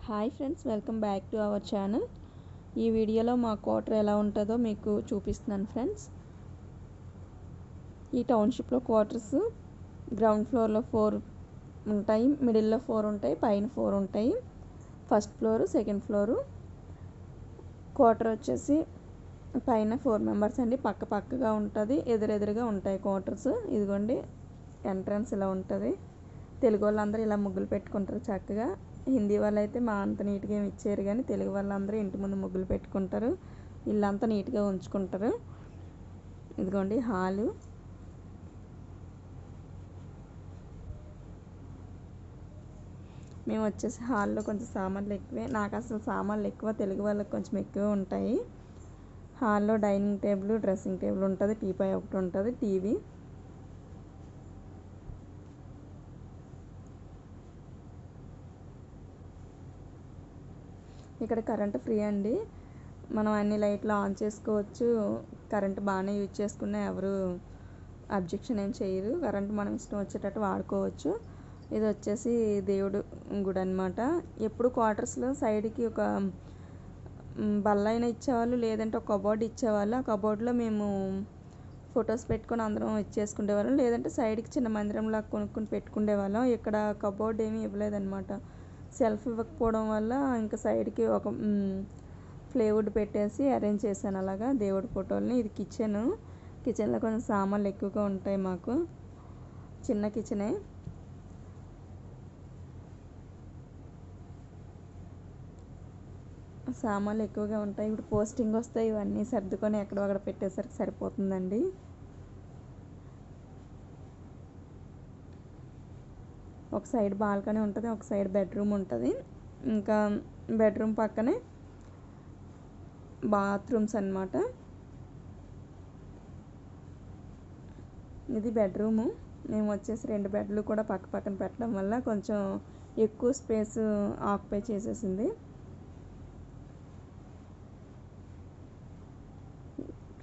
Hi friends, welcome back to our channel. ఈ వీడియోలో మా క్వార్టర్ ఎలా ఉంటుందో మీకు చూపిస్తున్నాను ఫ్రెండ్స్. ఈ టౌన్షిప్లో క్వార్టర్స్ గ్రౌండ్ ఫ్లోర్లో 4 ఉంటాయి, మిడిల్లో 4 ఉంటాయి, పైన 4 ఉంటాయి. First floor, second floor. Quarter వచ్చేసి పైన 4 మెంబర్స్ అండి. పక్క పక్కగా ఉంటుంది, ఎదురెదురుగా ఉంటాయి క్వార్టర్స్. ఇదిగోండి ఎంట్రన్స్ ఇలా ఉంటుంది. తెలుగు వాళ్ళందరూ ఇలా ముగ్గులు పెట్టుకుంటారు చక్కగా. హిందీ వాళ్ళు అయితే మా అంత నీట్గా ఏమి ఇచ్చారు, కానీ తెలుగు వాళ్ళందరూ ఇంటి ముందు ముగ్గులు పెట్టుకుంటారు, ఇల్లంతా నీట్గా ఉంచుకుంటారు. ఇదిగోండి హాలు. మేము వచ్చేసి హాల్లో కొంచెం సామాన్లు ఎక్కువే. నాకు అసలు సామాన్లు ఎక్కువ, తెలుగు వాళ్ళకి కొంచెం ఎక్కువ ఉంటాయి. హాల్లో డైనింగ్ టేబుల్, డ్రెస్సింగ్ టేబుల్ ఉంటుంది, టీపాయ్ ఒకటి ఉంటుంది, టీవీ. ఇక్కడ కరెంటు ఫ్రీ అండి. మనం అన్ని లైట్లు ఆన్ చేసుకోవచ్చు. కరెంటు బాగానే యూజ్ చేసుకున్నా ఎవరు అబ్జెక్షన్ ఏం చేయరు. కరెంటు మనం ఇష్టం వచ్చేటట్టు వాడుకోవచ్చు. ఇది వచ్చేసి దేవుడు గుడి అనమాట. ఎప్పుడు క్వార్టర్స్లో సైడ్కి ఒక బల్ల అయినా ఇచ్చేవాళ్ళు, లేదంటే ఒక కబోర్డ్ ఇచ్చేవాళ్ళు. ఆ కబోర్డ్లో మేము ఫొటోస్ పెట్టుకొని అందరం ఇచ్చేసుకునేవాళ్ళం, లేదంటే సైడ్కి చిన్న మందిరంలా కొనుక్కొని పెట్టుకునేవాళ్ళం. ఇక్కడ కబోర్డ్ ఏమీ ఇవ్వలేదన్నమాట. సెల్ఫ్ ఇవ్వకపోవడం వల్ల ఇంకా సైడ్కి ఒక ప్లేవుడ్ పెట్టేసి అరేంజ్ చేశాను అలాగా దేవుడి ఫోటోల్ని. ఇది కిచెన్లో కొంచెం సామాన్లు ఎక్కువగా ఉంటాయి మాకు. చిన్న కిచెనే. సామాన్లు ఎక్కువగా ఉంటాయి. ఇప్పుడు పోస్టింగ్ వస్తాయి, ఇవన్నీ సర్దుకొని ఎక్కడో అక్కడ పెట్టేసరికి సరిపోతుందండి. ఒక సైడ్ బాల్కనీ ఉంటుంది, ఒక సైడ్ బెడ్రూమ్ ఉంటుంది. ఇంకా బెడ్రూమ్ పక్కనే బాత్రూమ్స్ అన్నమాట. ఇది బెడ్రూము. మేము వచ్చేసి 2 బెడ్లు కూడా పక్క పక్కన పెట్టడం వల్ల కొంచెం ఎక్కువ స్పేస్ ఆక్యుపై చేసేసింది.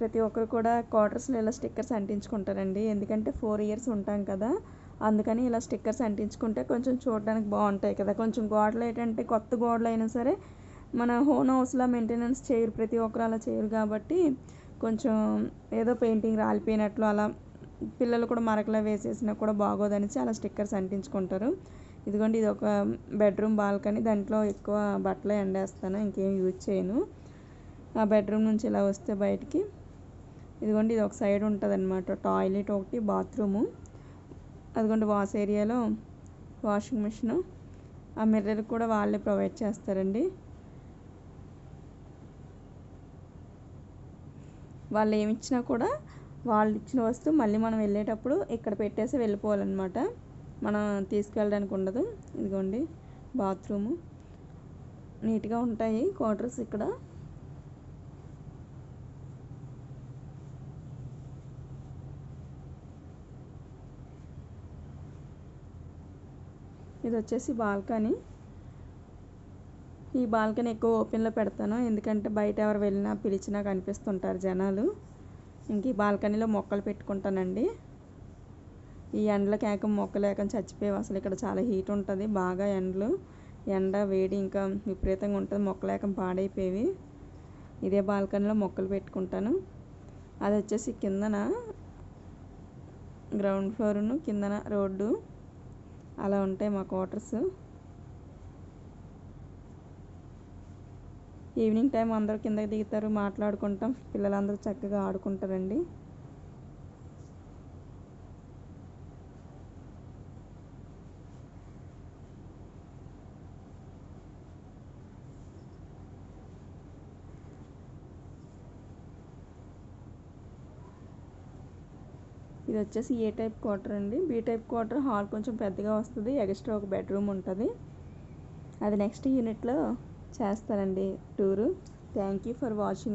ప్రతి ఒక్కరు కూడా క్వార్టర్స్లో ఇలా స్టిక్కర్స్ అంటించుకుంటారండి. ఎందుకంటే 4 ఇయర్స్ ఉంటాం కదా, అందుకని ఇలా స్టిక్కర్స్ అంటించుకుంటే కొంచెం చూడడానికి బాగుంటాయి కదా. కొంచెం గోడలు ఏంటంటే కొత్త గోడలు అయినా సరే మన ఓన్ హౌస్లో మెయింటెనెన్స్ చేయరు, ప్రతి ఒక్కరు అలా చేయరు. కాబట్టి కొంచెం ఏదో పెయింటింగ్ రాలిపోయినట్లు అలా పిల్లలు కూడా మరకలా వేసేసినా కూడా బాగోదని చాలా స్టిక్కర్స్ అంటించుకుంటారు. ఇదిగోండి ఇది ఒక బెడ్రూమ్ బాల్కనీ. దాంట్లో ఎక్కువ బట్టలు ఎండేస్తాను, ఇంకేం యూజ్ చేయను. ఆ బెడ్రూమ్ నుంచి ఇలా వస్తే బయటికి ఇదిగోండి ఇది ఒక సైడ్ ఉంటుంది అనమాట. టాయిలెట్ ఒకటి, బాత్రూము. అదిగోండి వాష్ ఏరియాలో వాషింగ్ మిషన్. ఆ మిర్రర్ కూడా వాళ్ళే ప్రొవైడ్ చేస్తారండి. వాళ్ళు ఏమి ఇచ్చినా కూడా వాళ్ళు ఇచ్చిన వస్తువు మళ్ళీ మనం వెళ్ళేటప్పుడు ఇక్కడ పెట్టేసి వెళ్ళిపోవాలన్నమాట, మనం తీసుకెళ్ళడానికి ఉండదు. ఇదిగోండి బాత్రూము. నీట్గా ఉంటాయి క్వార్టర్స్ ఇక్కడ. ఇది వచ్చేసి బాల్కనీ. ఈ బాల్కనీ ఎక్కువ ఓపెన్లో పెడతాను, ఎందుకంటే బయట ఎవరు వెళ్ళినా పిలిచినా కనిపిస్తుంటారు జనాలు. ఇంక ఈ బాల్కనీలో మొక్కలు పెట్టుకుంటానండి. ఈ ఎండలకి మొక్కలు చచ్చిపోయేవి. అసలు ఇక్కడ చాలా హీట్ ఉంటుంది, బాగా ఎండ వేడి ఇంకా విపరీతంగా ఉంటుంది. మొక్కలు పాడైపోయేవి. ఇదే బాల్కనీలో మొక్కలు పెట్టుకుంటాను. అది వచ్చేసి కిందన గ్రౌండ్ ఫ్లోరును, కిందన రోడ్డు అలా ఉంటాయి మా క్వార్టర్స్. ఈవినింగ్ టైం అందరూ కిందకి దిగుతారు, మాట్లాడుకుంటాం, పిల్లలందరూ చక్కగా ఆడుకుంటారండి. ఇది వచ్చేసి ఏ టైప్ క్వార్టర్ అండి. B type quarter. హాల్ కొంచెం పెద్దగా వస్తుంది, ఎక్స్ట్రా ఒక బెడ్రూమ్ ఉంటుంది. అది నెక్స్ట్ యూనిట్లో చేస్తారండి tour. Thank you for watching.